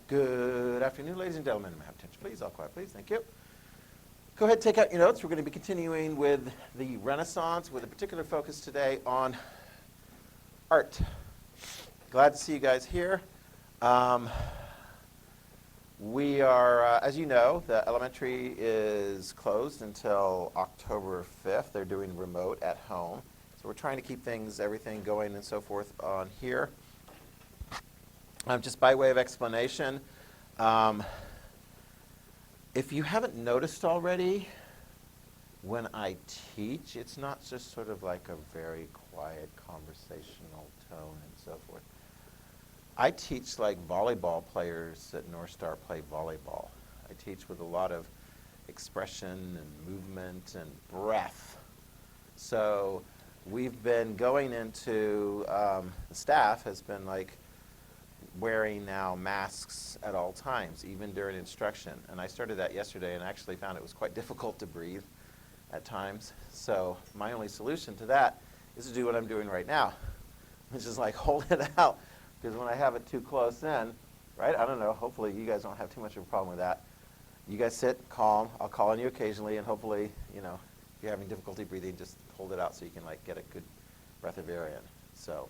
Good afternoon, ladies and gentlemen. May I have attention, please? All quiet, please. Thank you. Go ahead and take out your notes. We're going to be continuing with the Renaissance with a particular focus today on art. Glad to see you guys here. We are, as you know, the elementary is closed until October 5th. They're doing remote at home. So we're trying to keep everything going and so forth on here. Just by way of explanation, if you haven't noticed already, when I teach, it's not just sort of like a very quiet conversational tone and so forth. I teach like volleyball players at North Star play volleyball. I teach with a lot of expression and movement and breath. So we've been going into, the staff has been like wearing now masks at all times, even during instruction. And I started that yesterday and actually found it was quite difficult to breathe at times. So my only solution to that is to do what I'm doing right now, which is like hold it out. Because when I have it too close in, right, I don't know, hopefully you guys don't have too much of a problem with that. You guys sit calm, I'll call on you occasionally, and hopefully, you know, if you're having difficulty breathing, just hold it out so you can like get a good breath of air in. So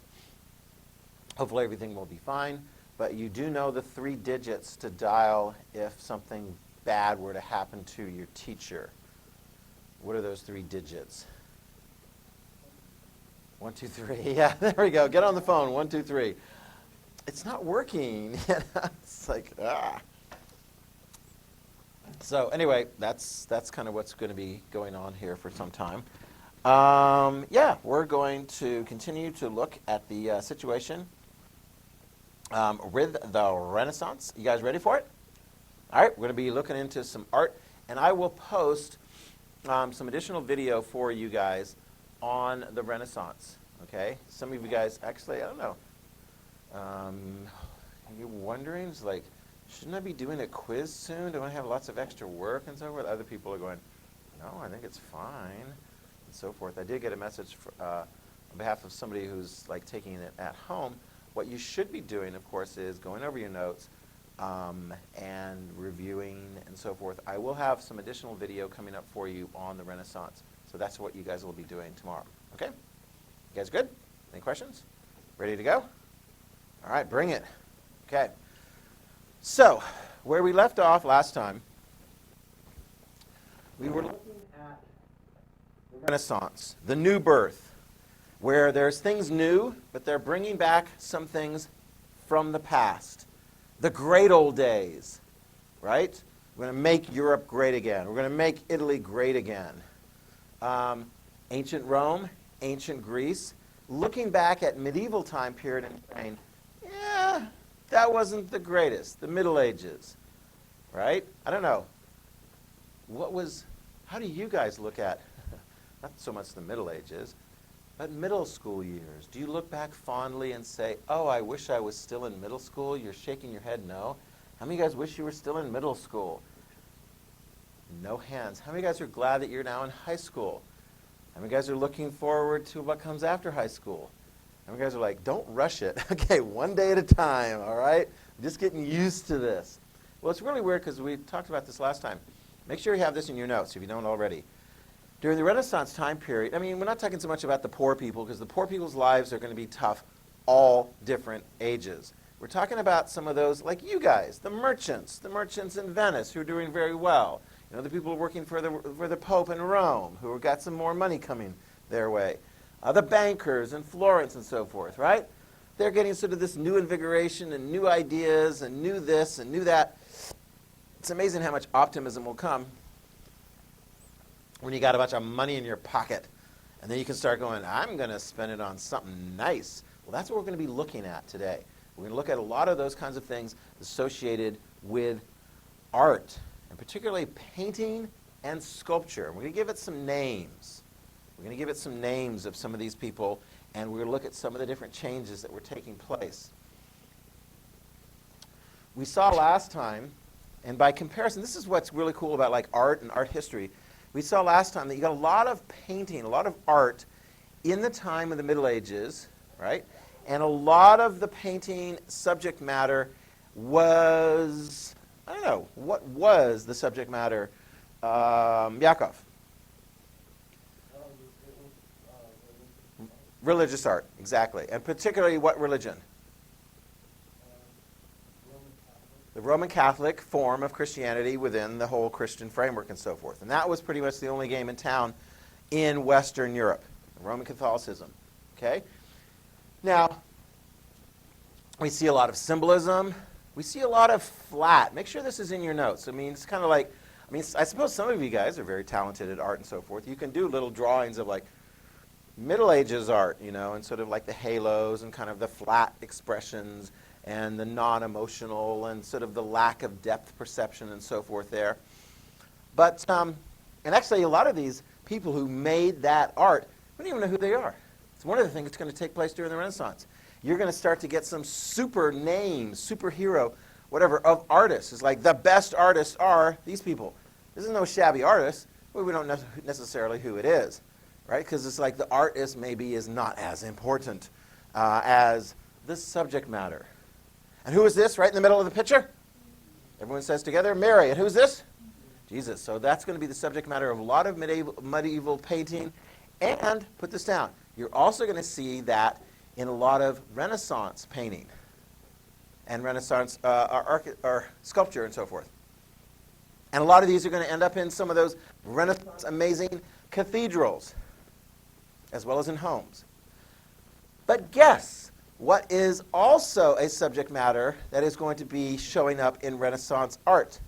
hopefully everything will be fine. But you do know the 3 digits to dial if something bad were to happen to your teacher. What are those 3 digits? 1, 2, 3. Yeah, there we go. Get on the phone. 1, 2, 3. It's not working. It's like, ah. So anyway, that's kind of what's going to be going on here for some time. Yeah, we're going to continue to look at the situation with the Renaissance. You guys ready for it? All right, we're going to be looking into some art, and I will post some additional video for you guys on the Renaissance. Okay, some of you guys actually, I don't know. You're wondering, it's like, shouldn't I be doing a quiz soon? Don't I have lots of extra work and so forth? Other people are going, no, I think it's fine, and so forth. I did get a message on behalf of somebody who's like taking it at home. What you should be doing, of course, is going over your notes and reviewing and so forth. I will have some additional video coming up for you on the Renaissance. So that's what you guys will be doing tomorrow. Okay? You guys good? Any questions? Ready to go? All right, bring it. Okay. So, where we left off last time, we were looking at the Renaissance, the new birth, where there's things new, but they're bringing back some things from the past. The great old days, right? We're going to make Europe great again. We're going to make Italy great again. Ancient Rome, ancient Greece, looking back at medieval time period and saying, yeah, that wasn't the greatest. The Middle Ages, right? I don't know. How do you guys look at, not so much the Middle Ages, but middle school years? Do you look back fondly and say, oh, I wish I was still in middle school? You're shaking your head no. How many of you guys wish you were still in middle school? No hands. How many of you guys are glad that you're now in high school? How many of you guys are looking forward to what comes after high school? How many of you guys are like, don't rush it. Okay, one day at a time, all right? I'm just getting used to this. Well, it's really weird because we talked about this last time. Make sure you have this in your notes if you don't already. During the Renaissance time period, I mean, we're not talking so much about the poor people because the poor people's lives are going to be tough all different ages. We're talking about some of those like you guys, the merchants in Venice who are doing very well. You know, the people working for the Pope in Rome who have got some more money coming their way. The bankers in Florence and so forth, right? They're getting sort of this new invigoration and new ideas and new this and new that. It's amazing how much optimism will come when you got a bunch of money in your pocket. And then you can start going, I'm going to spend it on something nice. Well, that's what we're going to be looking at today. We're going to look at a lot of those kinds of things associated with art, and particularly painting and sculpture. We're going to give it some names. We're going to give it some names of some of these people, and we're going to look at some of the different changes that were taking place. We saw last time, and by comparison, this is what's really cool about like art and art history. We saw last time that you got a lot of painting, a lot of art in the time of the Middle Ages, right? And a lot of the painting subject matter was, I don't know, what was the subject matter? Yakov. Religious art, exactly. And particularly what religion? The Roman Catholic form of Christianity within the whole Christian framework and so forth. And that was pretty much the only game in town in Western Europe, Roman Catholicism. Okay? Now, we see a lot of symbolism. We see a lot of flat. Make sure this is in your notes. I mean, it's kind of like, I suppose some of you guys are very talented at art and so forth. You can do little drawings of like Middle Ages art, and sort of like the halos and kind of the flat expressions and the non-emotional and sort of the lack of depth perception and so forth there. But, and actually a lot of these people who made that art, we don't even know who they are. It's one of the things that's going to take place during the Renaissance. You're going to start to get some super names, superhero, whatever, of artists. It's like the best artists are these people. This is no shabby artist, but we don't know necessarily who it is, right? Because it's like the artist maybe is not as important as the subject matter. And who is this right in the middle of the picture? Everyone says together, Mary. And who's this? Jesus. So that's going to be the subject matter of a lot of medieval painting. And, put this down, you're also going to see that in a lot of Renaissance painting and Renaissance sculpture and so forth. And a lot of these are going to end up in some of those Renaissance amazing cathedrals, as well as in homes. But guess what is also a subject matter that is going to be showing up in Renaissance art?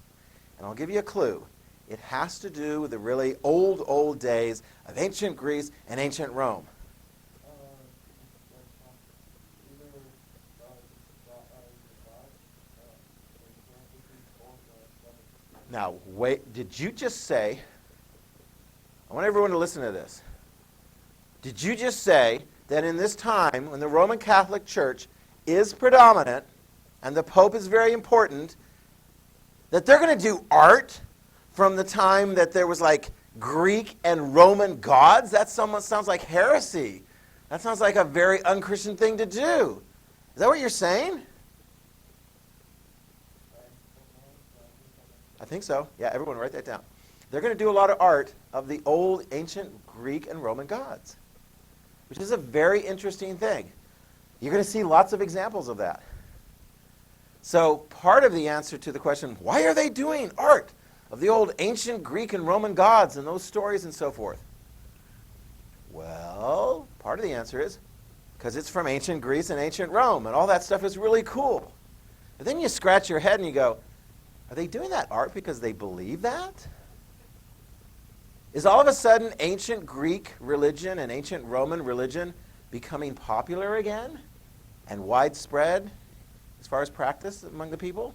And I'll give you a clue. It has to do with the really old days of ancient Greece and ancient Rome. Now, wait, did you just say, I want everyone to listen to this. Did you just say that in this time, when the Roman Catholic Church is predominant and the Pope is very important, that they're going to do art from the time that there was like Greek and Roman gods? That sounds like heresy. That sounds like a very unchristian thing to do. Is that what you're saying? I think so. Yeah, everyone write that down. They're going to do a lot of art of the old ancient Greek and Roman gods, which is a very interesting thing. You're going to see lots of examples of that. So part of the answer to the question, why are they doing art of the old ancient Greek and Roman gods and those stories and so forth? Well, part of the answer is because it's from ancient Greece and ancient Rome, and all that stuff is really cool. But then you scratch your head and you go, are they doing that art because they believe that? Is all of a sudden ancient Greek religion and ancient Roman religion becoming popular again and widespread as far as practice among the people?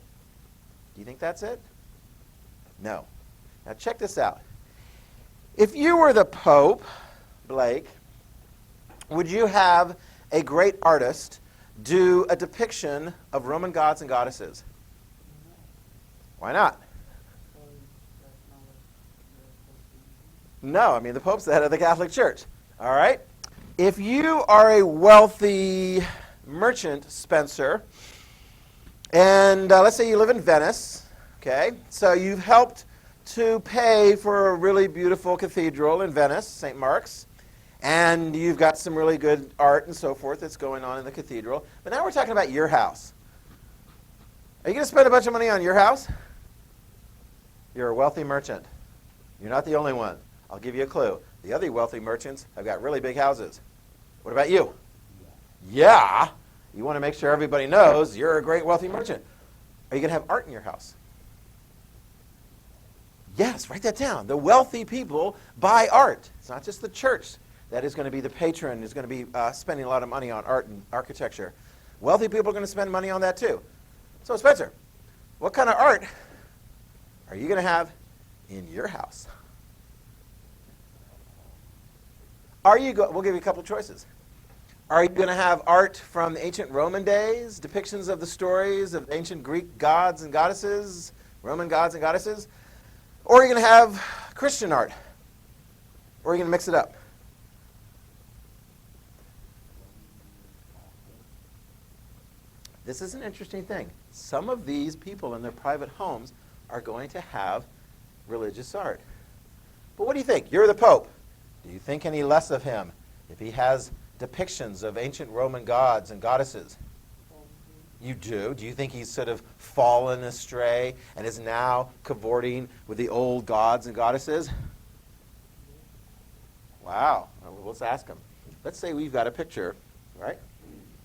Do you think that's it? No. Now check this out. If you were the Pope, Blake, would you have a great artist do a depiction of Roman gods and goddesses? Why not? No, I mean, the Pope's the head of the Catholic Church. All right? If you are a wealthy merchant, Spencer, and let's say you live in Venice, okay? So you've helped to pay for a really beautiful cathedral in Venice, St. Mark's, and you've got some really good art and so forth that's going on in the cathedral. But now we're talking about your house. Are you going to spend a bunch of money on your house? You're a wealthy merchant. You're not the only one. I'll give you a clue. The other wealthy merchants have got really big houses. What about you? Yeah. You want to make sure everybody knows you're a great wealthy merchant. Are you going to have art in your house? Yes, write that down. The wealthy people buy art. It's not just the church that is going to be the patron, is going to be spending a lot of money on art and architecture. Wealthy people are going to spend money on that too. So Spencer, what kind of art are you going to have in your house? We'll give you a couple of choices. Are you going to have art from the ancient Roman days, depictions of the stories of ancient Greek gods and goddesses, Roman gods and goddesses? Or are you going to have Christian art? Or are you going to mix it up? this is an interesting thing. Some of these people in their private homes are going to have religious art. But what do you think? You're the Pope. Do you think any less of him if he has depictions of ancient Roman gods and goddesses? You do. Do you think he's sort of fallen astray and is now cavorting with the old gods and goddesses? Wow. Well, let's ask him. Let's say we've got a picture, right?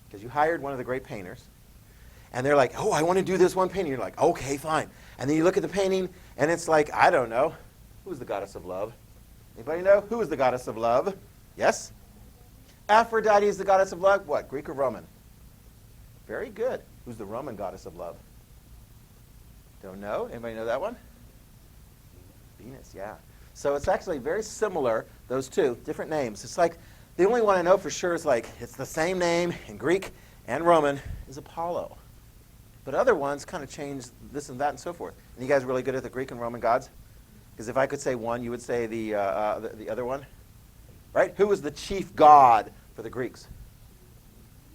Because you hired one of the great painters. And they're like, oh, I want to do this one painting. You're like, okay, fine. And then you look at the painting, and it's like, I don't know. Who's the goddess of love? Anybody know? Who is the goddess of love? Yes? Aphrodite is the goddess of love. What, Greek or Roman? Very good. Who's the Roman goddess of love? Don't know? Anybody know that one? Venus, yeah. So it's actually very similar, those two, different names. It's like, the only one I know for sure is like, it's the same name in Greek and Roman is Apollo. But other ones kind of change this and that and so forth. And you guys are really good at the Greek and Roman gods? Because if I could say one, you would say the other one? Right? Who was the chief god for the Greeks?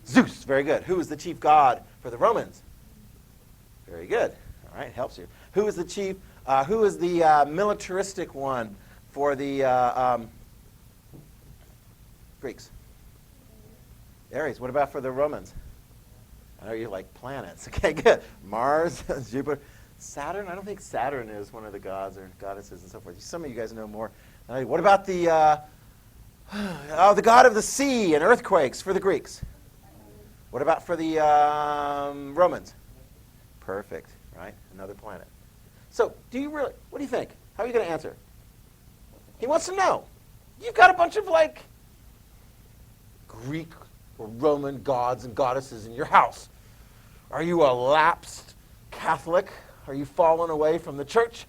Zeus. Very good. Who was the chief god for the Romans? Very good. All right, helps you. Who is the chief? Who is the militaristic one for the Greeks? Ares. What about for the Romans? I know you like planets. Okay, good. Mars, Jupiter, Saturn. I don't think Saturn is one of the gods or goddesses and so forth. Some of you guys know more. What about the god of the sea and earthquakes for the Greeks? What about for the Romans? Perfect, right? Another planet. So, what do you think? How are you going to answer? He wants to know. You've got a bunch of, like, Greek or Roman gods and goddesses in your house. Are you a lapsed Catholic? Are you fallen away from the church?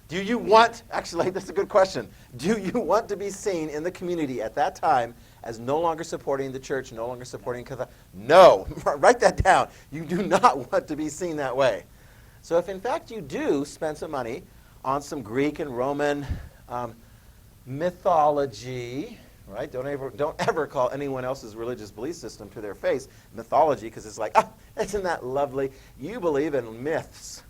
Do you want, actually, that's a good question. Do you want to be seen in the community at that time as no longer supporting the church, no longer supporting Catholic? No. Write that down. You do not want to be seen that way. So if, in fact, you do spend some money on some Greek and Roman mythology, right? Don't ever call anyone else's religious belief system to their face mythology, because it's like, ah, isn't that lovely? You believe in myths.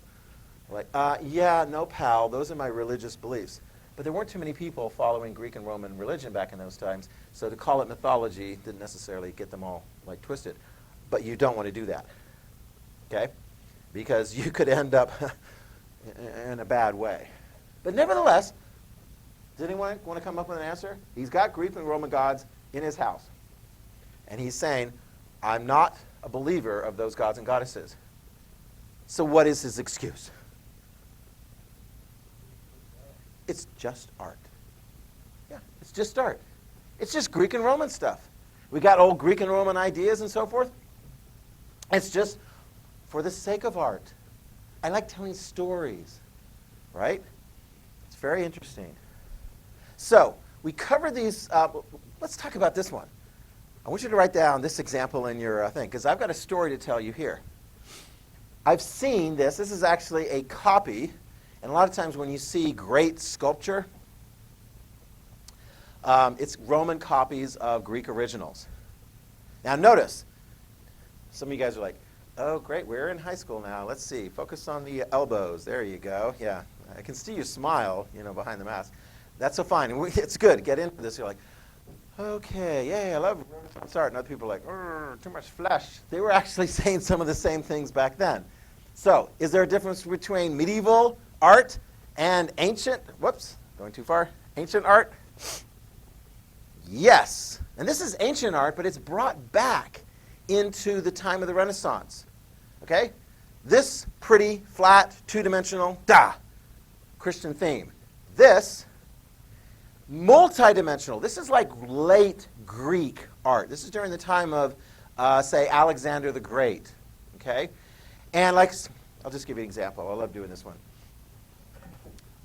Like, yeah, no, pal, those are my religious beliefs. But there weren't too many people following Greek and Roman religion back in those times, so to call it mythology didn't necessarily get them all, like, twisted. But you don't want to do that, okay? Because you could end up in a bad way. But nevertheless, does anyone want to come up with an answer? He's got Greek and Roman gods in his house. And he's saying, I'm not a believer of those gods and goddesses. So what is his excuse? It's just art. Yeah, it's just art. It's just Greek and Roman stuff. We got old Greek and Roman ideas and so forth. It's just for the sake of art. I like telling stories, right? It's very interesting. So we covered these. Let's talk about this one. I want you to write down this example in your thing, because I've got a story to tell you here. I've seen this. This is actually a copy. And a lot of times when you see great sculpture, it's Roman copies of Greek originals. Now notice, some of you guys are like, oh, great, we're in high school now. Let's see. Focus on the elbows. There you go. Yeah, I can see you smile, behind the mask. That's so fine. It's good. Get into this. You're like, okay, yeah, I love Renaissance art. And other people are like, too much flesh. They were actually saying some of the same things back then. So, is there a difference between medieval art and ancient, going too far, ancient art? Yes. And this is ancient art, but it's brought back into the time of the Renaissance. Okay? This pretty, flat, two-dimensional, Christian theme. This, multi-dimensional. This is like late Greek art. This is during the time of, say, Alexander the Great. Okay? And I'll just give you an example. I love doing this one.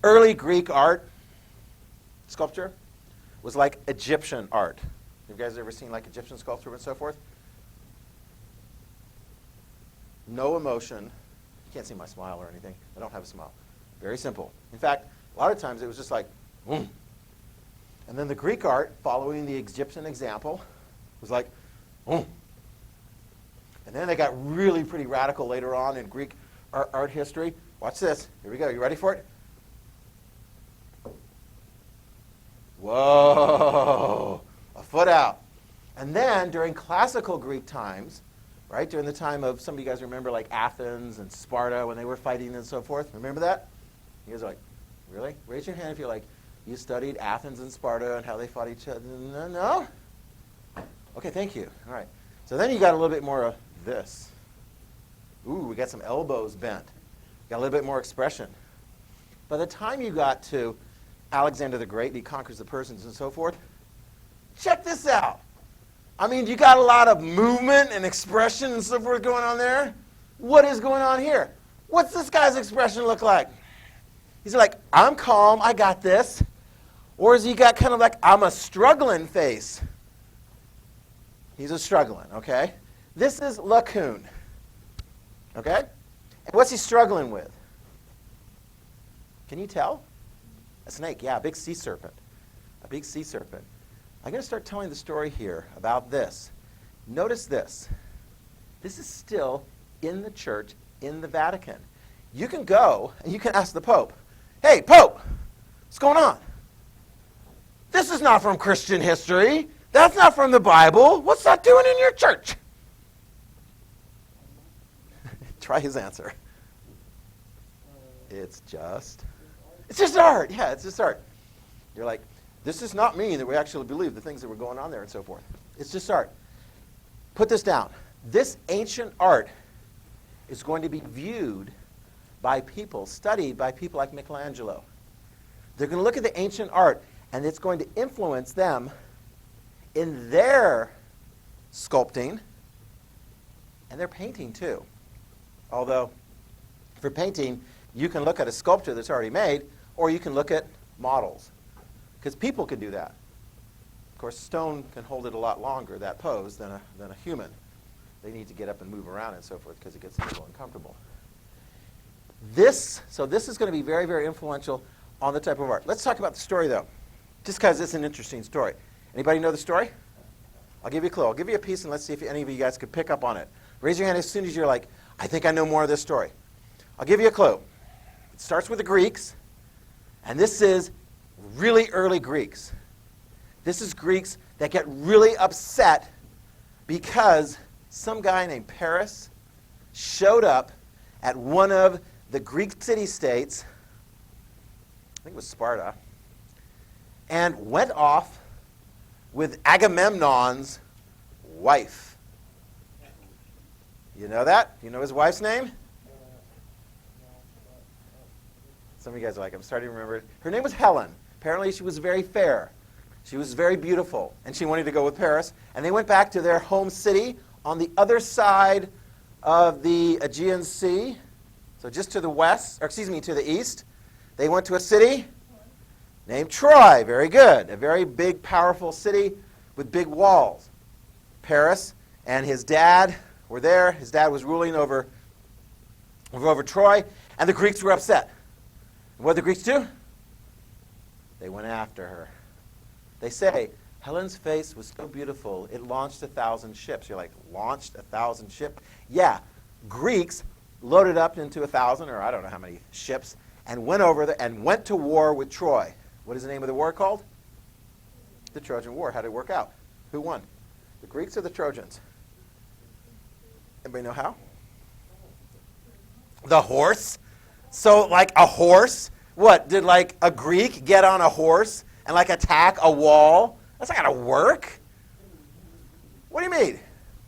Early Greek art, sculpture, was like Egyptian art. Have you guys ever seen like Egyptian sculpture and so forth? No emotion. You can't see my smile or anything. I don't have a smile. Very simple. In fact, a lot of times it was just like, boom. And then the Greek art, following the Egyptian example, was like, oh. And then they got really pretty radical later on in Greek art history. Watch this. Here we go. You ready for it? Whoa, a foot out. And then during classical Greek times, right, during the time of, some of you guys remember like Athens and Sparta when they were fighting and so forth. Remember that? You guys are like, really? Raise your hand if you're like, you studied Athens and Sparta and how they fought each other. No? Okay, thank you. All right. So then you got a little bit more of this. Ooh, we got some elbows bent. Got a little bit more expression. By the time you got to Alexander the Great, he conquers the Persians and so forth, check this out. I mean, you got a lot of movement and expression and so forth going on there. What is going on here? What's this guy's expression look like? He's like, I'm calm, I got this. Or is he got kind of like, I'm a struggling face? He's a struggling, okay? This is Lacoon, okay? And what's he struggling with? Can you tell? A snake, yeah, a big sea serpent. A big sea serpent. I'm going to start telling the story here about this. Notice this. This is still in the church in the Vatican. You can go and you can ask the Pope, hey, Pope, what's going on? This is not from Christian history. That's not from the Bible. What's that doing in your church? Try his answer. It's just art. Yeah, it's just art. You're like, this does not mean that we actually believe the things that were going on there and so forth. It's just art. Put this down. This ancient art is going to be viewed by people, studied by people like Michelangelo. They're going to look at the ancient art, and it's going to influence them in their sculpting and their painting too. Although, for painting, you can look at a sculpture that's already made, or you can look at models. Because people can do that. Of course, stone can hold it a lot longer, that pose, than a human. They need to get up and move around and so forth because it gets a little uncomfortable. So this is going to be very, very influential on the type of art. Let's talk about the story, though, just because it's an interesting story. Anybody know the story? I'll give you a clue. I'll give you a piece, and let's see if any of you guys could pick up on it. Raise your hand as soon as you're like, I think I know more of this story. I'll give you a clue. It starts with the Greeks, and this is really early Greeks. This is Greeks that get really upset because some guy named Paris showed up at one of the Greek city-states, I think it was Sparta, and went off with Agamemnon's wife. You know that? You know his wife's name? Some of you guys are like, I'm starting to remember it. Her name was Helen. Apparently she was very fair. She was very beautiful, and she wanted to go with Paris. And they went back to their home city on the other side of the Aegean Sea. So just to the west, or excuse me, to the east. They went to a city named Troy. Very good. A very big, powerful city with big walls. Paris and his dad were there. His dad was ruling over Troy, and the Greeks were upset. And what did the Greeks do? They went after her. They say, Helen's face was so beautiful, it launched 1,000 ships. You're like, launched 1,000 ships? Yeah, Greeks loaded up into 1,000, or I don't know how many ships, and went over there and went to war with Troy. What is the name of the war called? The Trojan War. How did it work out? Who won? The Greeks or the Trojans? Anybody know how? The horse. So like a horse, what, did like a Greek get on a horse and like attack a wall? That's not going to work. What do you mean?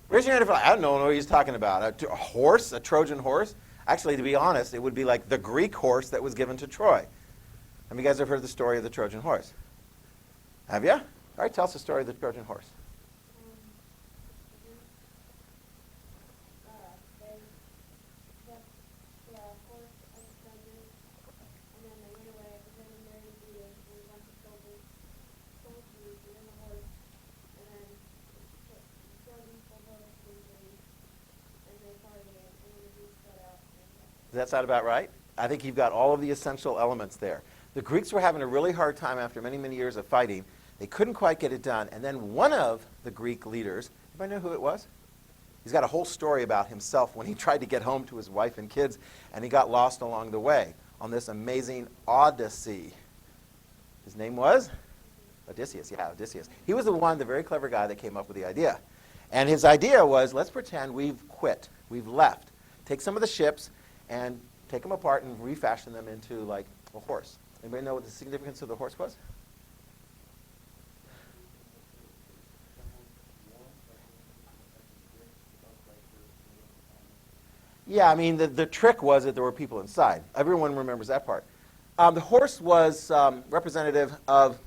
Raise your hand if you're like, I don't know what he's talking about. A horse, a Trojan horse? Actually, to be honest, it would be like the Greek horse that was given to Troy. How many of you guys have heard the story of the Trojan horse? Have you? All right, tell us the story of the Trojan horse. Does that sound about right? I think you've got all of the essential elements there. The Greeks were having a really hard time after many, many years of fighting. They couldn't quite get it done. And then one of the Greek leaders, anybody know who it was? He's got a whole story about himself when he tried to get home to his wife and kids, and he got lost along the way on this amazing odyssey. His name was? Odysseus. Yeah, Odysseus. He was the very clever guy that came up with the idea. And his idea was, let's pretend we've quit, we've left. Take some of the ships and take them apart and refashion them into like a horse. Anybody know what the significance of the horse was? Yeah, I mean, the trick was that there were people inside. Everyone remembers that part. The horse was representative of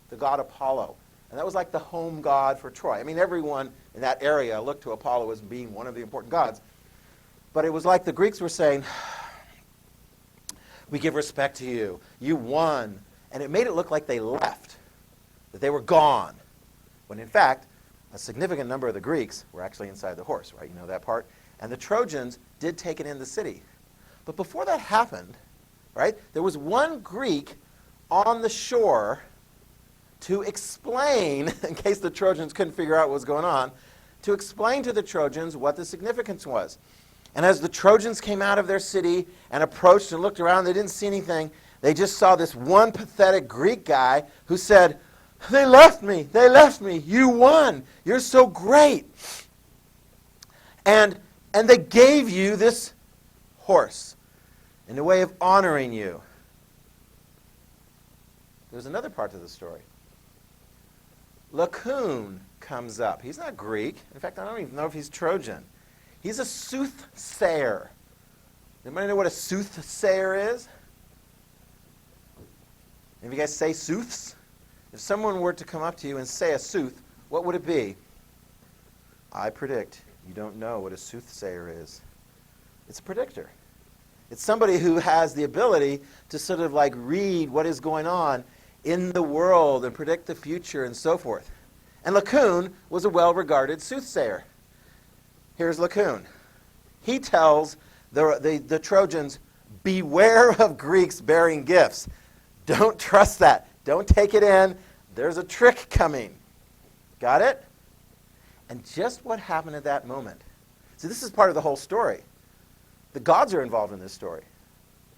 the god Apollo. And that was like the home god for Troy. I mean, everyone in that area looked to Apollo as being one of the important gods. But it was like the Greeks were saying, we give respect to you. You won. And it made it look like they left, that they were gone. When in fact, a significant number of the Greeks were actually inside the horse, right? You know that part? And the Trojans did take it in the city. But before that happened, right, there was one Greek on the shore to explain, in case the Trojans couldn't figure out what was going on, to explain to the Trojans what the significance was. And as the Trojans came out of their city and approached and looked around, they didn't see anything. They just saw this one pathetic Greek guy who said, they left me, you won, you're so great. And they gave you this horse in a way of honoring you. There's another part to the story. Laocoon comes up. He's not Greek. In fact, I don't even know if he's Trojan. He's a soothsayer. Anybody know what a soothsayer is? Any of you guys say sooths? If someone were to come up to you and say a sooth, what would it be? I predict you don't know what a soothsayer is. It's a predictor. It's somebody who has the ability to sort of like read what is going on in the world and predict the future and so forth. And Laocoon was a well-regarded soothsayer. Here's Laocoon. He tells the Trojans, beware of Greeks bearing gifts. Don't trust that. Don't take it in. There's a trick coming. Got it? And just what happened at that moment. See, this is part of the whole story. The gods are involved in this story.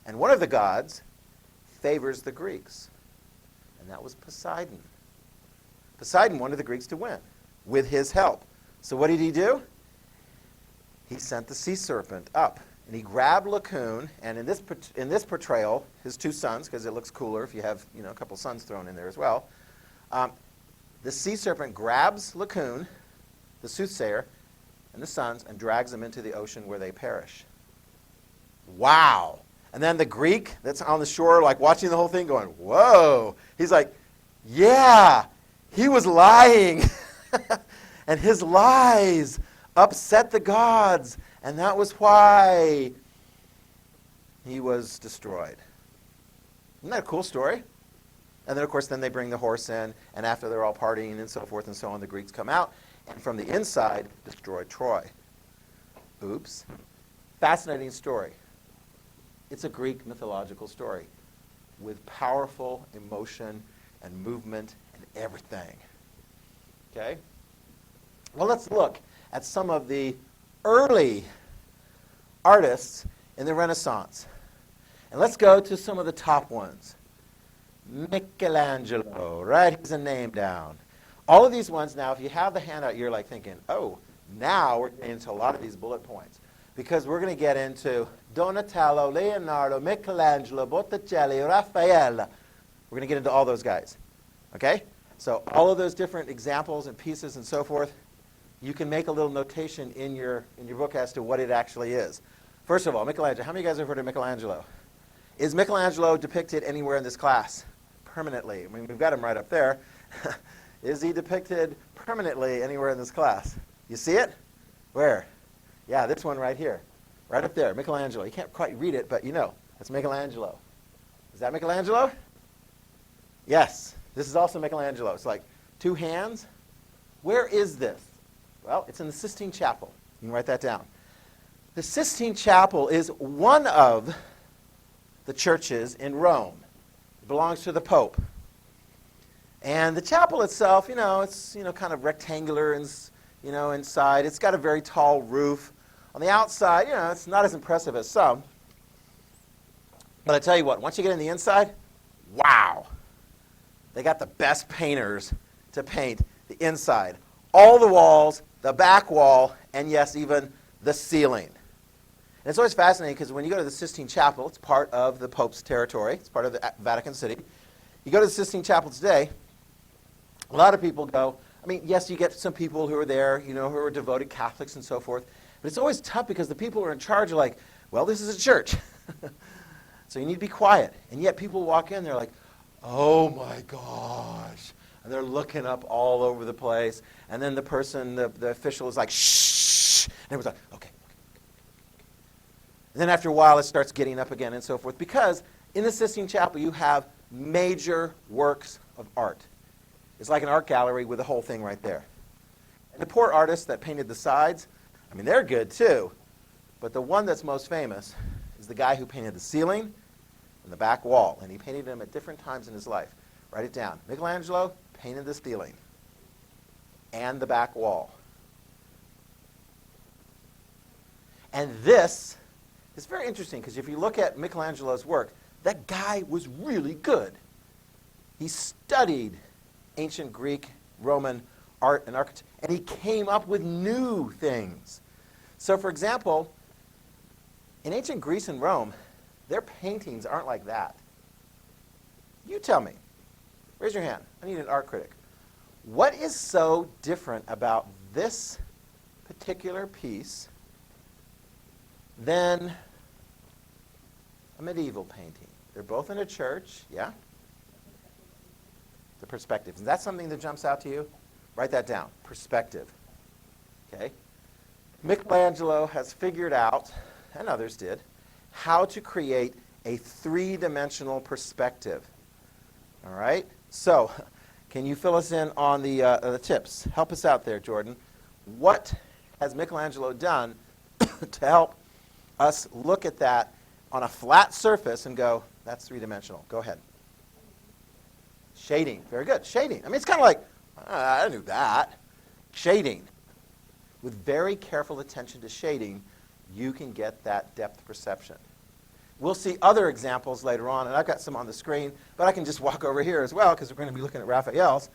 And one of the gods favors the Greeks. And that was Poseidon. Poseidon wanted the Greeks to win with his help. So what did he do? He sent the sea serpent up. And he grabbed Laocoon, and in this portrayal, his two sons, because it looks cooler if you have a couple sons thrown in there as well. The sea serpent grabs Laocoon, the soothsayer, and the sons, and drags them into the ocean where they perish. Wow. And then the Greek that's on the shore, like watching the whole thing going, whoa. He's like, yeah, he was lying. And his lies upset the gods. And that was why he was destroyed. Isn't that a cool story? And then, of course, then they bring the horse in, and after they're all partying and so forth and so on, the Greeks come out, and from the inside, destroy Troy. Oops. Fascinating story. It's a Greek mythological story with powerful emotion and movement and everything. Okay? Well, let's look at some of the early artists in the Renaissance. And let's go to some of the top ones. Michelangelo, write his name down. All of these ones now, if you have the handout, you're like thinking, oh, now we're getting into a lot of these bullet points. Because we're going to get into Donatello, Leonardo, Michelangelo, Botticelli, Raphael. We're going to get into all those guys. Okay? So all of those different examples and pieces and so forth, you can make a little notation in your book as to what it actually is. First of all, Michelangelo. How many of you guys have heard of Michelangelo? Is Michelangelo depicted anywhere in this class? Permanently. I mean, we've got him right up there. Is he depicted permanently anywhere in this class? You see it? Where? Yeah, this one right here. Right up there, Michelangelo. You can't quite read it, but you know. That's Michelangelo. Is that Michelangelo? Yes. This is also Michelangelo. It's like two hands. Where is this? Well, it's in the Sistine Chapel. You can write that down. The Sistine Chapel is one of the churches in Rome. It belongs to the Pope. And the chapel itself, it's kind of rectangular and inside. It's got a very tall roof. On the outside, it's not as impressive as some. But I tell you what, once you get in the inside, wow. They got the best painters to paint the inside. All the walls, the back wall, and yes, even the ceiling. And it's always fascinating because when you go to the Sistine Chapel, it's part of the Pope's territory. It's part of the Vatican City. You go to the Sistine Chapel today, a lot of people go, yes, you get some people who are there, who are devoted Catholics and so forth. But it's always tough because the people who are in charge are like, well, this is a church. So you need to be quiet. And yet people walk in, they're like, oh my gosh. And they're looking up all over the place. And then the person, the official is like, shh. And everyone's like, okay. And then after a while, it starts getting up again and so forth. Because in the Sistine Chapel, you have major works of art. It's like an art gallery with the whole thing right there. And the poor artists that painted the sides, they're good too. But the one that's most famous is the guy who painted the ceiling and the back wall. And he painted them at different times in his life. Write it down. Michelangelo painted the ceiling and the back wall. And this is very interesting because if you look at Michelangelo's work, that guy was really good. He studied ancient Greek, Roman art and architecture, and he came up with new things. So, for example, in ancient Greece and Rome, their paintings aren't like that. You tell me. Raise your hand. I need an art critic. What is so different about this particular piece than a medieval painting? They're both in a church, yeah? The perspective. Is that something that jumps out to you? Write that down. Perspective. Okay? Michelangelo has figured out, and others did, how to create a three-dimensional perspective. All right? So, can you fill us in on the tips? Help us out there, Jordan. What has Michelangelo done to help us look at that on a flat surface and go, that's three-dimensional? Go ahead. Shading. Very good. Shading. It's kind of like, I knew that. Shading. With very careful attention to shading, you can get that depth perception. We'll see other examples later on, and I've got some on the screen, but I can just walk over here as well because we're going to be looking at Raphael's.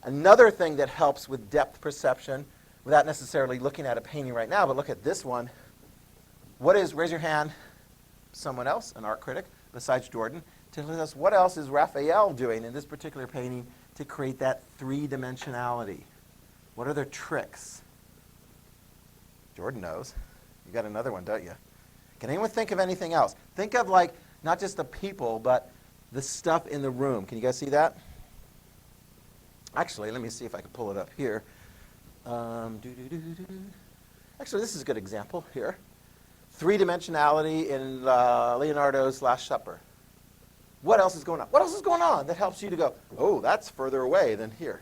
Another thing that helps with depth perception, without necessarily looking at a painting right now, but look at this one. Raise your hand, someone else, an art critic, besides Jordan, tell us what else is Raphael doing in this particular painting to create that three-dimensionality? What are their tricks? Jordan knows. You got another one, don't you? Can anyone think of anything else? Think of not just the people, but the stuff in the room. Can you guys see that? Actually, let me see if I can pull it up here. Actually, this is a good example here. Three-dimensionality in Leonardo's Last Supper. What else is going on? What else is going on that helps you to go, oh, that's further away than here?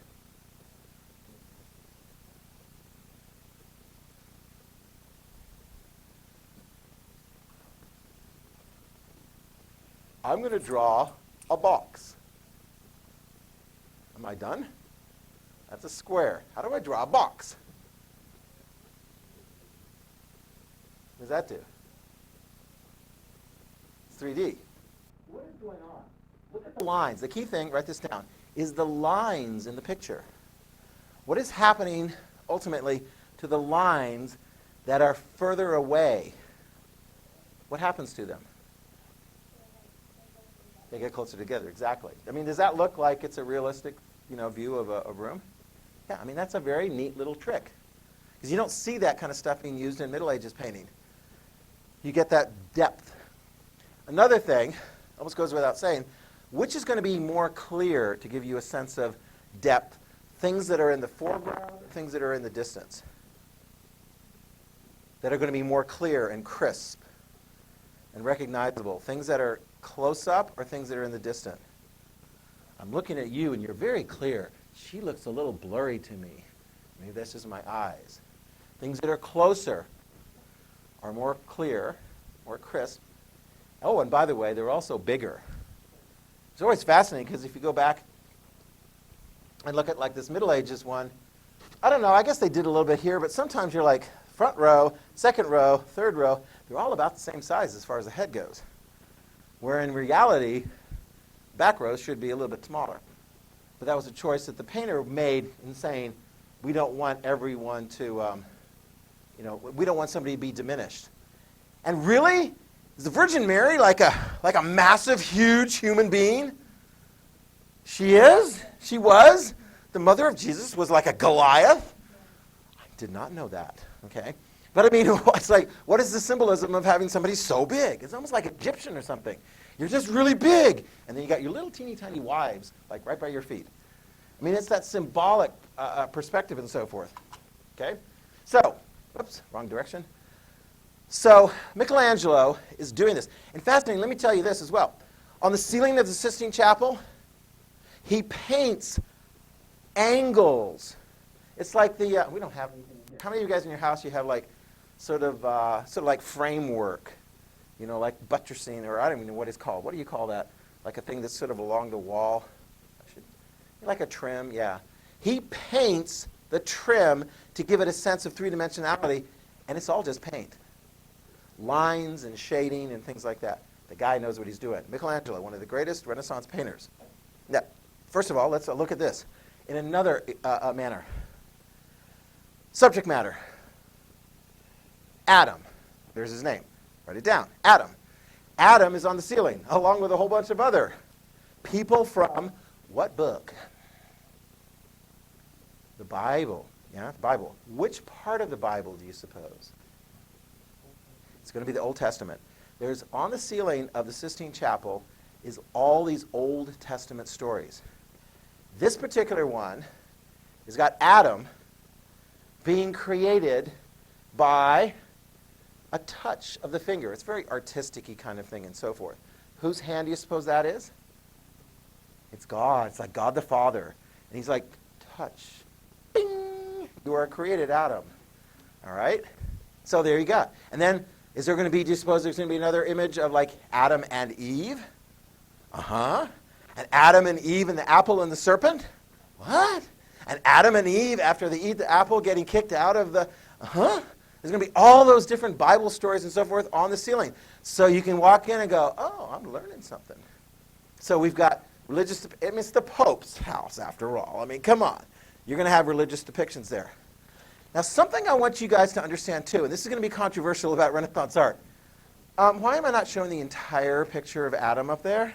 I'm going to draw a box. Am I done? That's a square. How do I draw a box? What does that do? It's 3D. What is going on? Look at the lines. The key thing, write this down, is the lines in the picture. What is happening ultimately to the lines that are further away? What happens to them? They get closer together, exactly. Does that look like it's a realistic, view of a room? Yeah, that's a very neat little trick. Because you don't see that kind of stuff being used in Middle Ages painting. You get that depth. Another thing, almost goes without saying, which is going to be more clear to give you a sense of depth? Things that are in the foreground or things that are in the distance? That are going to be more clear and crisp and recognizable. Things that are close up or things that are in the distant? I'm looking at you and you're very clear. She looks a little blurry to me. Maybe that's just my eyes. Things that are closer are more clear, more crisp. Oh, and by the way, they're also bigger. It's always fascinating because if you go back and look at like this Middle Ages one. I don't know, I guess they did a little bit here, but sometimes you're like front row, second row, third row, they're all about the same size as far as the head goes. Where in reality, back rows should be a little bit smaller. But that was a choice that the painter made in saying, we don't want everyone to, we don't want somebody to be diminished. And really, is the Virgin Mary like a massive, huge human being? She is. She was. The mother of Jesus was like a Goliath. I did not know that, okay? But I mean, it's like, what is the symbolism of having somebody so big? It's almost like Egyptian or something. You're just really big. And then you got your little teeny tiny wives, like right by your feet. I mean, it's that symbolic perspective and so forth, okay? So, oops, wrong direction. So Michelangelo is doing this. And fascinating, let me tell you this as well. On the ceiling of the Sistine Chapel, he paints angles. It's like the, we don't have, how many of you guys in your house you have like sort of like framework, you know, like buttressing, or I don't even know what it's called. What do you call that? Like a thing that's sort of along the wall? Like a trim, yeah. He paints the trim to give it a sense of three-dimensionality, and it's all just paint. Lines and shading and things like that. The guy knows what he's doing. Michelangelo, one of the greatest Renaissance painters. Now, first of all, let's look at this in another manner. Subject matter. Adam. There's his name. Write it down. Adam. Adam is on the ceiling, along with a whole bunch of other people from what book? The Bible. Yeah, the Bible. Which part of the Bible do you suppose? It's going to be the Old Testament. There's on the ceiling of the Sistine Chapel is all these Old Testament stories. This particular one has got Adam being created by a touch of the finger. It's very artistic-y kind of thing and so forth. Whose hand do you suppose that is? It's God. It's like God the Father. And he's like, touch. Bing! You are created, Adam. All right? So there you go. And then, is there going to be, do you suppose there's going to be another image of like Adam and Eve? Uh-huh. And Adam and Eve and the apple and the serpent? What? And Adam and Eve, after they eat the apple, getting kicked out of the, uh-huh. There's going to be all those different Bible stories and so forth on the ceiling. So you can walk in and go, oh, I'm learning something. So we've got religious, I mean, it's the Pope's house, after all. I mean, come on. You're going to have religious depictions there. Now, something I want you guys to understand, too, and this is going to be controversial about Renaissance art. Why am I not showing the entire picture of Adam up there?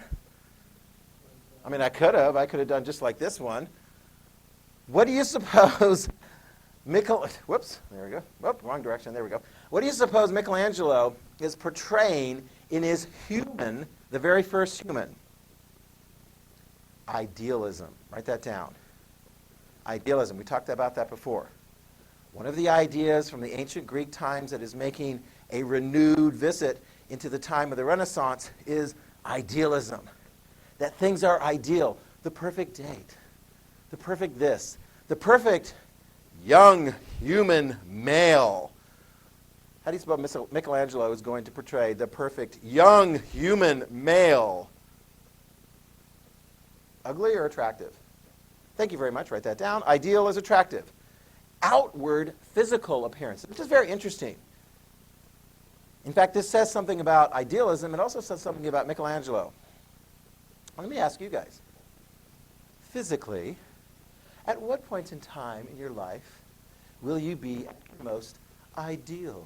I mean, I could have. I could have done just like this one. What do you suppose whoops, there we go. Whoop, wrong direction. There we go. What do you suppose Michelangelo is portraying in his human, the very first human? Idealism. Write that down. Idealism. We talked about that before. One of the ideas from the ancient Greek times that is making a renewed visit into the time of the Renaissance is idealism. That things are ideal. The perfect date. The perfect this. The perfect young human male. How do you suppose Michelangelo is going to portray the perfect young human male? Ugly or attractive? Thank you very much. Write that down. Ideal is attractive. Outward physical appearance, which is very interesting. In fact, this says something about idealism. It also says something about Michelangelo. Let me ask you guys. Physically, at what point in time in your life will you be at your most ideal?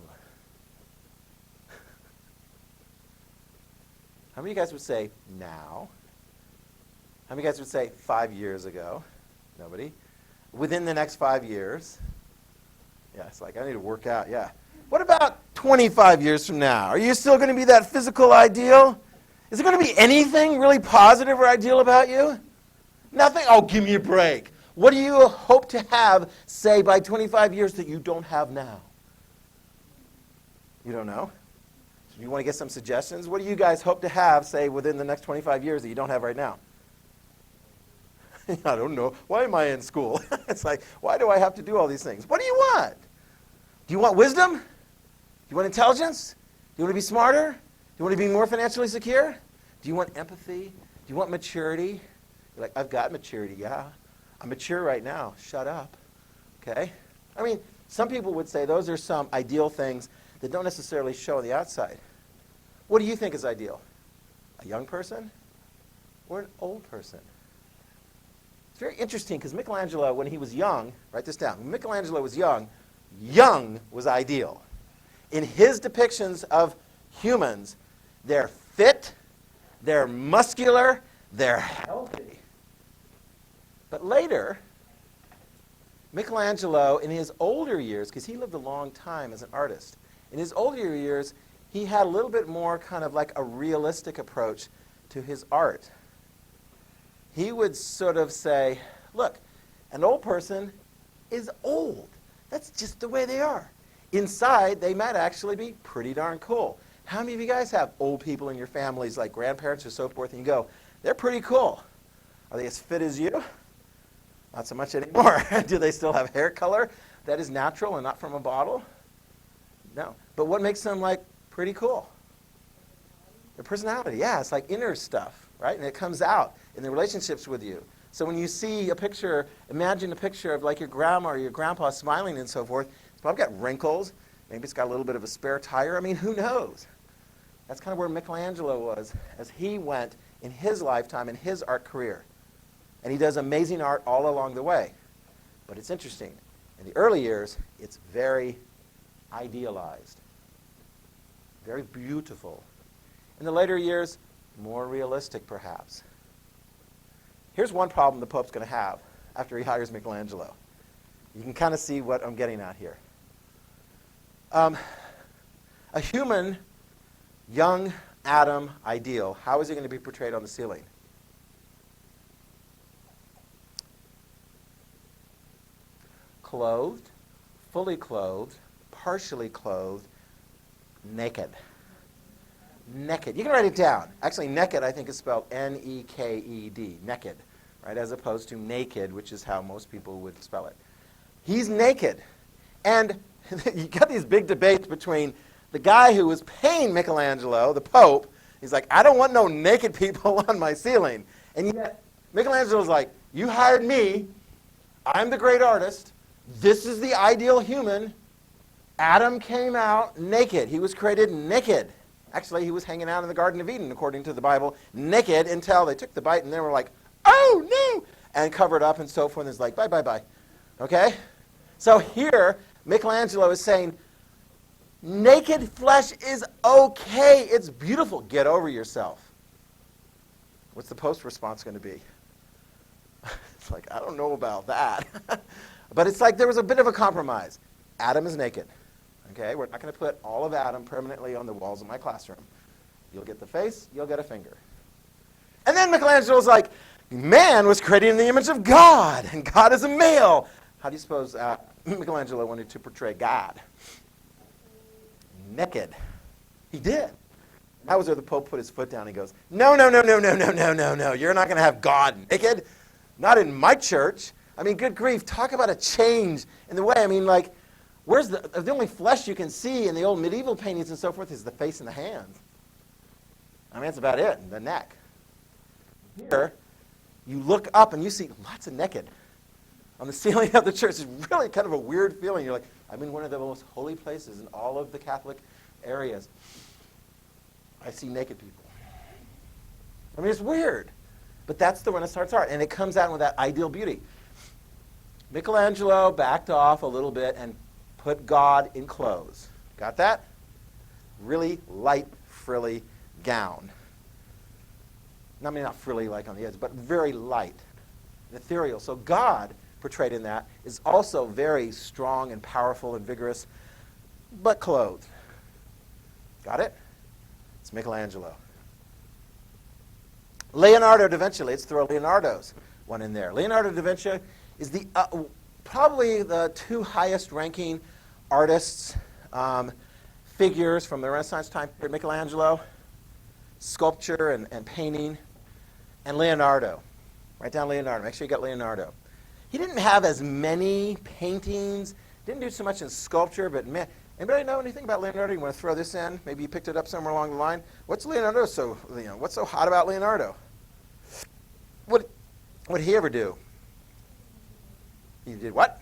How many of you guys would say now? How many of you guys would say 5 years ago? Nobody. Within the next 5 years? Yeah, it's like, I need to work out, yeah. What about 25 years from now? Are you still going to be that physical ideal? Is there going to be anything really positive or ideal about you? Nothing? Oh, give me a break. What do you hope to have, say, by 25 years that you don't have now? You don't know? So you want to get some suggestions? What do you guys hope to have, say, within the next 25 years that you don't have right now? I don't know. Why am I in school? It's like, why do I have to do all these things? What do you want? Do you want wisdom? Do you want intelligence? Do you want to be smarter? Do you want to be more financially secure? Do you want empathy? Do you want maturity? You're like, I've got maturity, yeah. I'm mature right now. Shut up. Okay? I mean, some people would say those are some ideal things that don't necessarily show on the outside. What do you think is ideal? A young person or an old person? It's very interesting because Michelangelo, when he was young, write this down, when Michelangelo was young, young was ideal. In his depictions of humans, they're fit, they're muscular, they're healthy. But later, Michelangelo, in his older years, because he lived a long time as an artist, in his older years, he had a little bit more kind of like a realistic approach to his art. He would sort of say, look, an old person is old. That's just the way they are. Inside, they might actually be pretty darn cool. How many of you guys have old people in your families, like grandparents or so forth, and you go, they're pretty cool. Are they as fit as you? Not so much anymore. Do they still have hair color that is natural and not from a bottle? No. But what makes them, like, pretty cool? Their personality. Yeah, it's like inner stuff, right? And it comes out in the relationships with you. So when you see a picture, imagine a picture of like your grandma or your grandpa smiling and so forth. It's probably got wrinkles. Maybe it's got a little bit of a spare tire. I mean, who knows? That's kind of where Michelangelo was as he went in his lifetime, in his art career. And he does amazing art all along the way. But it's interesting. In the early years, it's very idealized, very beautiful. In the later years, more realistic, perhaps. Here's one problem the Pope's going to have after he hires Michelangelo. You can kind of see what I'm getting at here. A human, young Adam ideal, how is he going to be portrayed on the ceiling? Clothed, fully clothed, partially clothed, naked. Naked. You can write it down. Actually, naked, I think, is spelled N-E-K-E-D, naked, right, as opposed to naked, which is how most people would spell it. He's naked. And you got these big debates between the guy who was paying Michelangelo, the Pope. He's like, I don't want no naked people on my ceiling. And yet, Michelangelo's like, you hired me. I'm the great artist. This is the ideal human. Adam came out naked. He was created naked. Actually, he was hanging out in the Garden of Eden, according to the Bible, naked until they took the bite and they were like, oh, no, and covered up and so forth. And it's like, bye, bye, bye. Okay? So here, Michelangelo is saying, naked flesh is okay. It's beautiful. Get over yourself. What's the Pope's response going to be? It's like, I don't know about that. But it's like there was a bit of a compromise. Adam is naked. Okay, we're not going to put all of Adam permanently on the walls of my classroom. You'll get the face, you'll get a finger. And then Michelangelo's like, man was created in the image of God, and God is a male. How do you suppose Michelangelo wanted to portray God? Naked. He did. That was where the Pope put his foot down and he goes, no, no, no, no, no, no, no, no, no. You're not going to have God naked. Not in my church. I mean, good grief. Talk about a change in the way. I mean, like, where's the only flesh you can see in the old medieval paintings and so forth is the face and the hands. I mean, that's about it, and the neck. Here, you look up and you see lots of naked on the ceiling of the church. It's really kind of a weird feeling. You're like, I'm in one of the most holy places in all of the Catholic areas. I see naked people. I mean, it's weird. But that's the Renaissance art, and it comes out with that ideal beauty. Michelangelo backed off a little bit and put God in clothes. Got that? Really light, frilly gown. I mean, not frilly like on the edge, but very light, ethereal. So God, portrayed in that, is also very strong and powerful and vigorous, but clothed. Got it? It's Michelangelo. Leonardo da Vinci. Let's throw Leonardo's one in there. Leonardo da Vinci is the probably the two highest ranking artists, figures from the Renaissance time period. Michelangelo, sculpture and painting, and Leonardo. Write down Leonardo. Make sure you got Leonardo. He didn't have as many paintings, didn't do so much in sculpture, but man, anybody know anything about Leonardo? You want to throw this in? Maybe you picked it up somewhere along the line. What's Leonardo what's so hot about Leonardo? What did he ever do? He did what?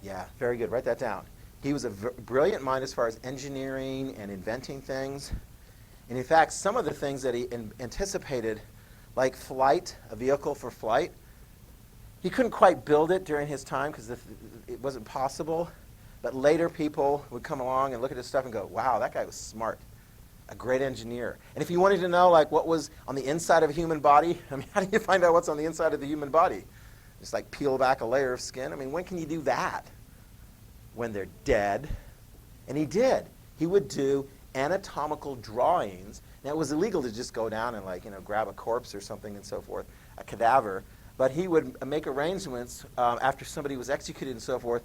Yeah, very good. Write that down. He was a brilliant mind as far as engineering and inventing things. And in fact, some of the things that he anticipated, like flight, a vehicle for flight, he couldn't quite build it during his time because it wasn't possible. But later people would come along and look at his stuff and go, wow, that guy was smart, a great engineer. And if you wanted to know like what was on the inside of a human body, I mean, how do you find out what's on the inside of the human body? Just like peel back a layer of skin? I mean, when can you do that? When they're dead. And he did. He would do anatomical drawings. Now, it was illegal to just go down and grab a corpse or something and so forth, a cadaver. But he would make arrangements after somebody was executed and so forth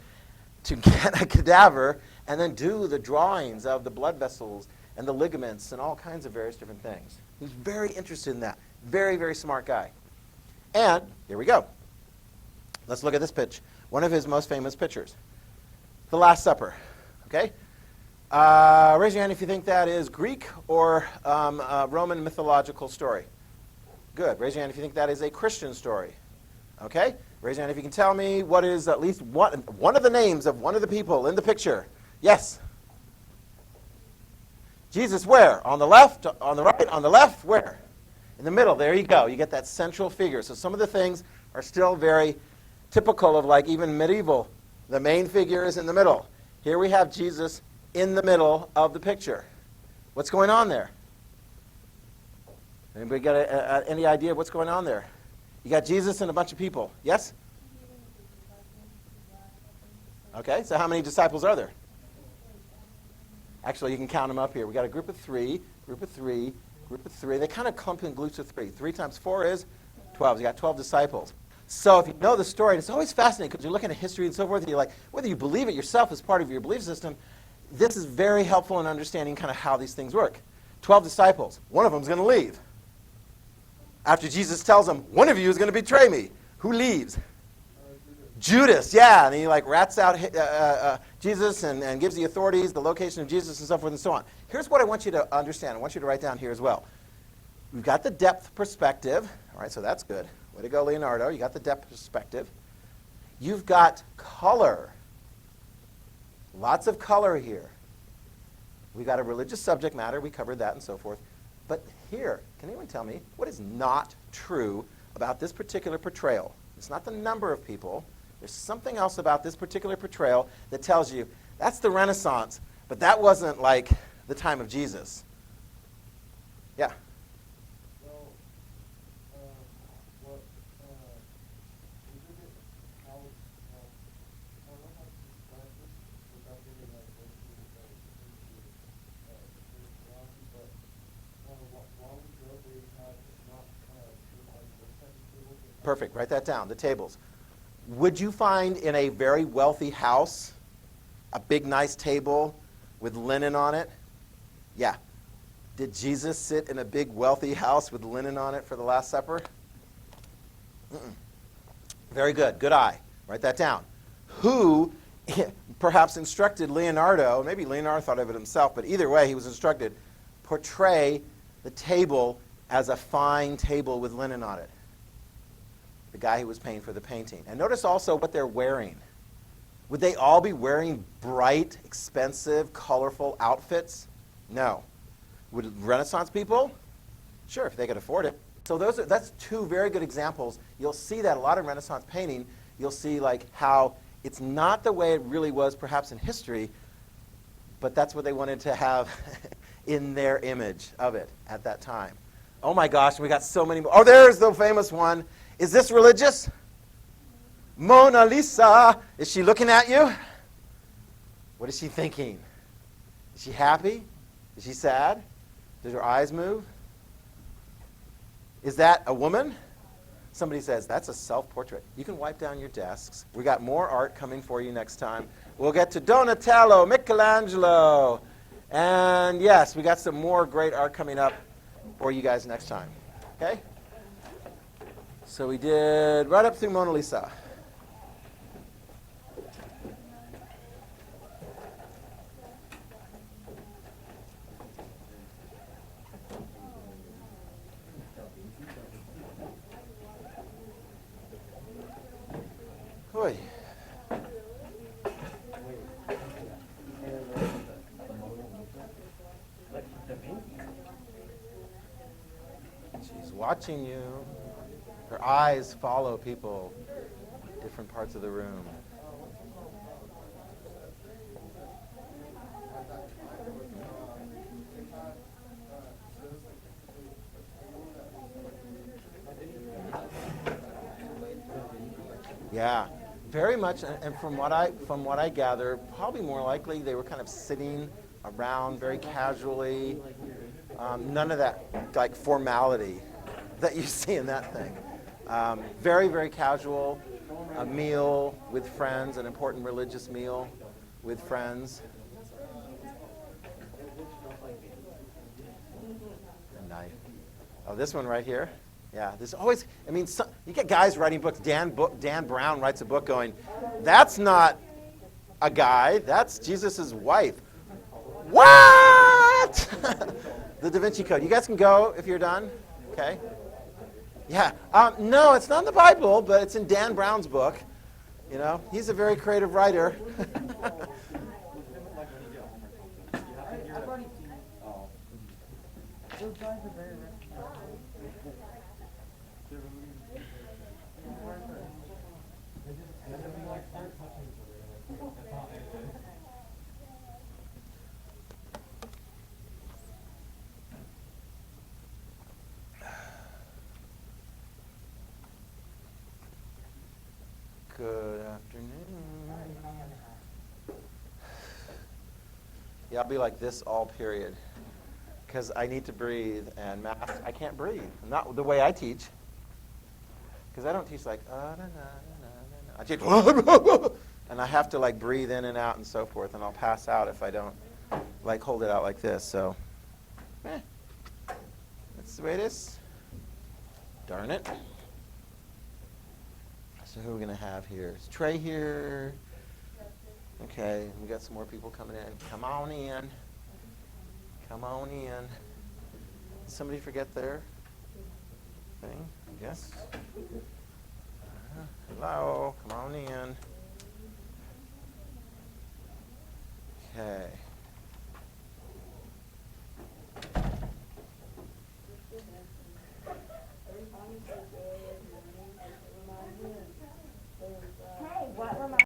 to get a cadaver and then do the drawings of the blood vessels and the ligaments and all kinds of various different things. He was very interested in that. Very, very smart guy. And here we go. Let's look at this pitch. One of his most famous pictures. The Last Supper, okay? Raise your hand if you think that is Greek or Roman mythological story. Good. Raise your hand if you think that is a Christian story. Okay? Raise your hand if you can tell me what is at least one of the names of one of the people in the picture. Yes? Jesus where? On the left? On the right? On the left? Where? In the middle. There you go. You get that central figure. So some of the things are still very typical of like even medieval. The main figure is in the middle. Here we have Jesus in the middle of the picture. What's going on there? Anybody got any idea of what's going on there? You got Jesus and a bunch of people. Yes? Okay, so how many disciples are there? Actually, you can count them up here. We got a group of three, group of three, group of three. They kind of clump in groups of three. 3 times 4 is 12. You got 12 disciples. So if you know the story, and it's always fascinating because you're looking at history and so forth, and you're like, whether you believe it yourself as part of your belief system, this is very helpful in understanding kind of how these things work. 12 disciples. One of them is going to leave. After Jesus tells them, one of you is going to betray me. Who leaves? Judas, yeah. And he rats out Jesus and gives the authorities, the location of Jesus and so forth and so on. Here's what I want you to understand. I want you to write down here as well. We've got the depth perspective. All right, so that's good. Way to go, Leonardo. You got the depth perspective. You've got color. Lots of color here. We got a religious subject matter. We covered that and so forth. But here, can anyone tell me what is not true about this particular portrayal? It's not the number of people. There's something else about this particular portrayal that tells you that's the Renaissance, but that wasn't like the time of Jesus. Yeah. Perfect. Write that down, the tables. Would you find in a very wealthy house a big, nice table with linen on it? Yeah. Did Jesus sit in a big, wealthy house with linen on it for the Last Supper? Mm-mm. Very good. Good eye. Write that down. Who perhaps instructed Leonardo, maybe Leonardo thought of it himself, but either way he was instructed, portray the table as a fine table with linen on it? The guy who was paying for the painting. And notice also what they're wearing. Would they all be wearing bright, expensive, colorful outfits? No. Would Renaissance people? Sure, if they could afford it. So that's 2 very good examples. You'll see that a lot of Renaissance painting, you'll see how it's not the way it really was perhaps in history, but that's what they wanted to have in their image of it at that time. Oh my gosh, we got so many more. Oh, there's the famous one. Is this religious? Mona Lisa. Is she looking at you? What is she thinking? Is she happy? Is she sad? Does her eyes move? Is that a woman? Somebody says, that's a self-portrait. You can wipe down your desks. We got more art coming for you next time. We'll get to Donatello, Michelangelo. And yes, we got some more great art coming up for you guys next time. Okay? So we did right up through Mona Lisa. She's watching you. Her eyes follow people, different parts of the room. Yeah, very much, and from what I gather, probably more likely they were kind of sitting around very casually. None of that like formality that you see in that thing. Very, very casual. A meal with friends, an important religious meal with friends. A knife. Oh, this one right here. Yeah, there's always, I mean, you get guys writing books. Dan Brown writes a book going, that's not a guy, that's Jesus' wife. What? The Da Vinci Code. You guys can go if you're done, okay? Yeah, no, it's not in the Bible, but it's in Dan Brown's book. You know, he's a very creative writer. Good afternoon. Yeah, I'll be like this all period. Because I need to breathe, and math, I can't breathe. Not the way I teach. Because I don't teach like, I teach, and I have to like breathe in and out and so forth, and I'll pass out if I don't like hold it out like this. So, that's the way it is. Darn it. So who are we going to have here? Is Trey here? Okay, we got some more people coming in. Come on in. Come on in. Did somebody forget their thing? Yes? Hello, come on in. Okay.